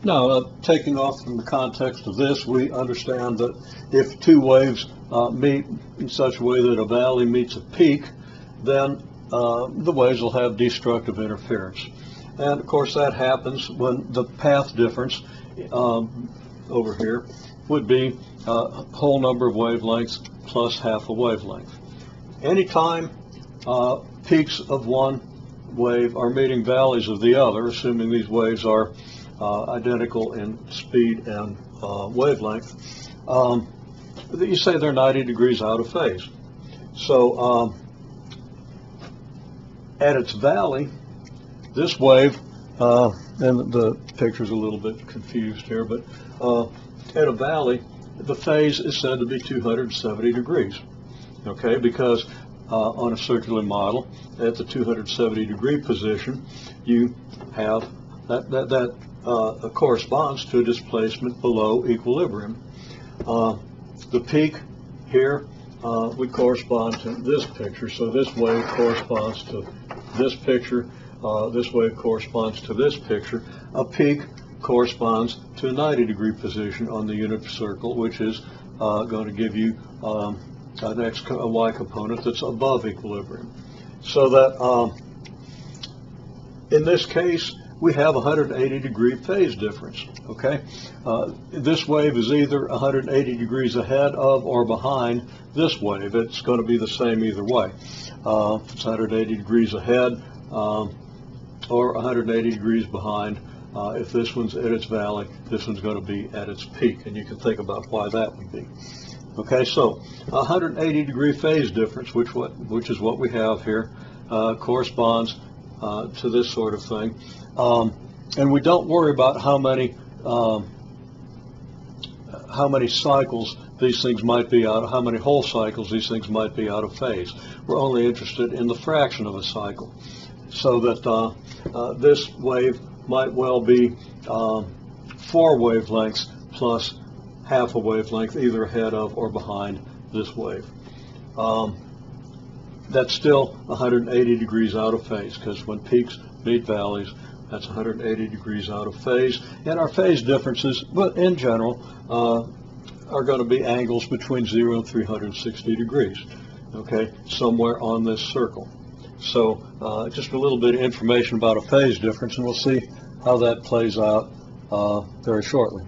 Now, taking off from the context of this, we understand that if two waves meet in such a way that a valley meets a peak, then the waves will have destructive interference. And of course that happens when the path difference over here would be whole number of wavelengths plus half a wavelength. Anytime peaks of one wave are meeting valleys of the other, assuming these waves are identical in speed and wavelength, you say they're 90 degrees out of phase. So at its valley, this wave, and the picture's a little bit confused here, but at a valley, the phase is said to be 270 degrees, okay, because on a circular model, at the 270 degree position, you have that corresponds to a displacement below equilibrium. The peak here would correspond to this picture, so this wave corresponds to this picture, this wave corresponds to this picture. A peak corresponds to a 90 degree position on the unit circle, which is going to give you a y component that's above equilibrium. So that in this case, we have 180 degree phase difference, okay? This wave is either 180 degrees ahead of or behind this wave. It's going to be the same either way. It's 180 degrees ahead or 180 degrees behind. If this one's at its valley, this one's going to be at its peak, and you can think about why that would be. Okay, so 180 degree phase difference, which is what we have here, corresponds to this sort of thing. And we don't worry about how many cycles these things might be out, how many whole cycles these things might be out of phase. We're only interested in the fraction of a cycle, so that this wave might well be 4 wavelengths plus half a wavelength, either ahead of or behind this wave. That's still 180 degrees out of phase, because when peaks meet valleys, that's 180 degrees out of phase. And our phase differences, but in general, are going to be angles between 0 and 360 degrees, okay, somewhere on this circle. So just a little bit of information about a phase difference, and we'll see how that plays out very shortly.